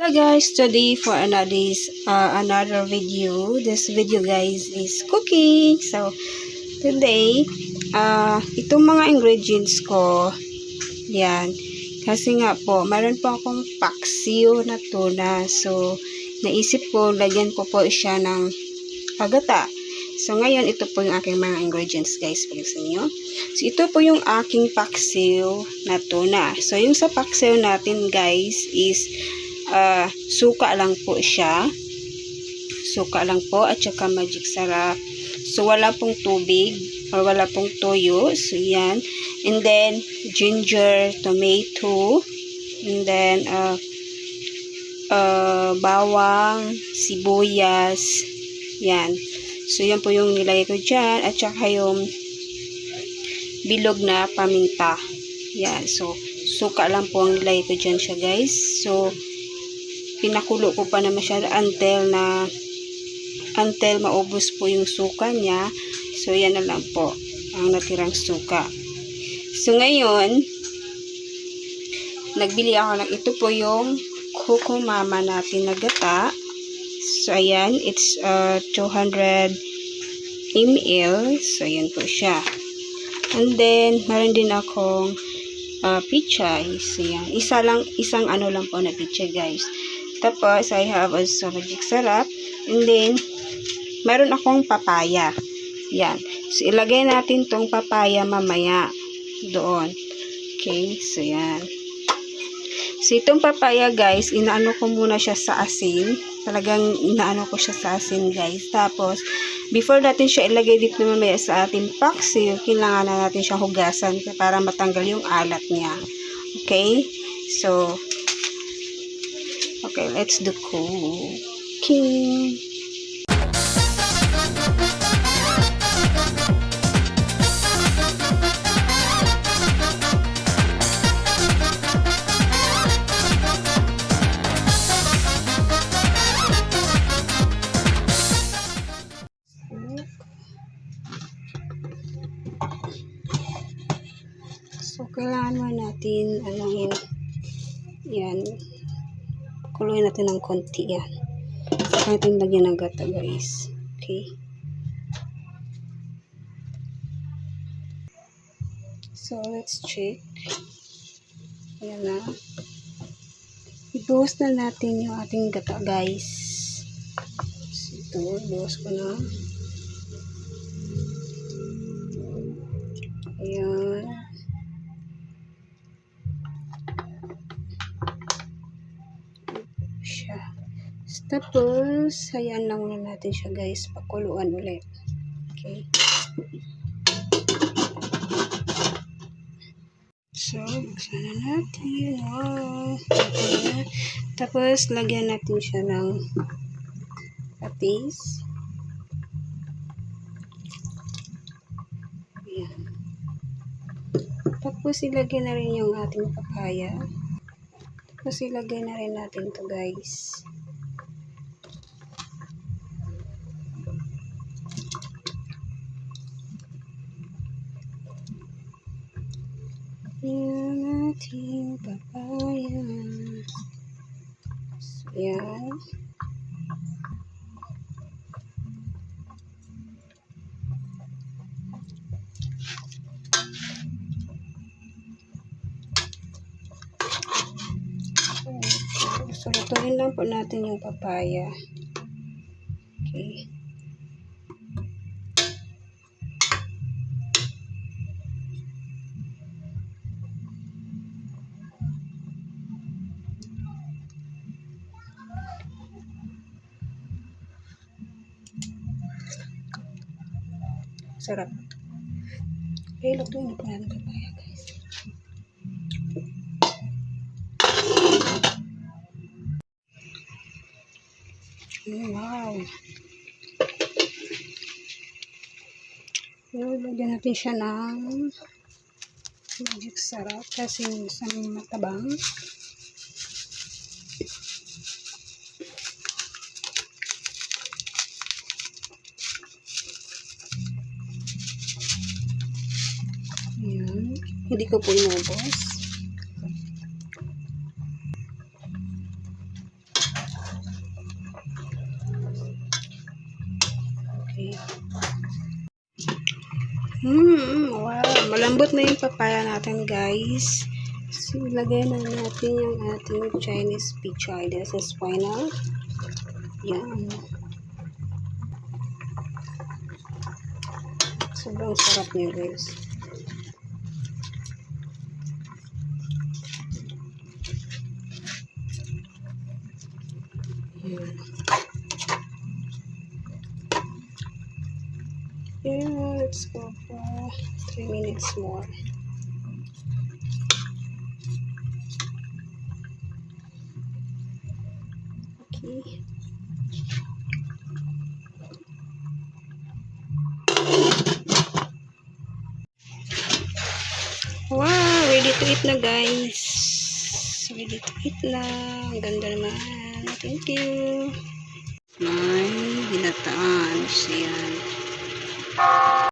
Hello guys, today for another video. This video guys is cooking. So today, itong mga ingredients ko, yan. Kasi nga po, meron po akong paksiw na tuna. So naisip ko, lagyan ko po siya ng agata. So ngayon, ito po yung aking mga ingredients guys. Pagkasin nyo. So ito po yung aking paksiw na tuna. So yung sa paksiw natin guys is suka lang po siya. Suka lang po at saka magic sarap. So wala pong tubig or wala pong toyo. So yan. And then ginger, tomato, and then bawang, sibuyas. Yan. So yan po yung nilagay ko dyan at saka yung bilog na paminta. Yan. So suka lang po ang nilagay ko dyan siya guys. So pinakulo ko pa naman siya until maubos po yung suka niya. So yan na lang po ang natirang suka. So ngayon nagbili ako ng ito po yung Coco Mama natin na gata. So ayan, it's 200 ml. So ayan po siya. And then meron din akong pichay. So yan, isang ano lang po na pichay guys. Tapos, I have also magic sarap. And then, meron akong papaya. Yan. So, ilagay natin tong papaya mamaya doon. Okay. So, yan. So, itong papaya, guys, inaano ko muna siya sa asin. Talagang inaano ko siya sa asin, guys. Tapos, before natin siya ilagay dito mamaya sa ating paksiw, kailangan na natin siya hugasan para matanggal yung alat niya. Okay. So, okay, let's do cooking. So, kailangan mo natin, yan, kuluin natin ng konti yan. Saka natin lagyan ng gata guys. Okay. So, let's check. Ayan na. I-buhos na natin yung ating gata guys. So, ito, i-buhos ko na. Ayan. Siya. Tapos, hayaan lang muna natin siya guys, pakuluan ulit. Okay. So, buksan na natin. Wow. Okay. Tapos, lagyan natin siya ng patis. Ayan. Tapos, ilagay na rin yung ating papaya. Tapos, ilagay na rin natin to guys. Yung ating papaya. So, yan. So, lutuin lang po natin yung papaya. Okay. Sarap. Okay, lutuin na po natin papaya guys. Wow. So, lagyan natin siya ng magic sarap kasi isang matabang. Ayan. Hindi ko po inubos. Wow, malambot na yung papaya natin, guys. So, ilagay na natin yung ating Chinese pechay. This is final. Yan. Sobrang sarap niya, guys. Yan. Yeah, let's go for 3 minutes more. Okay. Wow, ready to eat na, guys. Ready to eat na. Ang ganda naman. Thank you. May ginataan siya.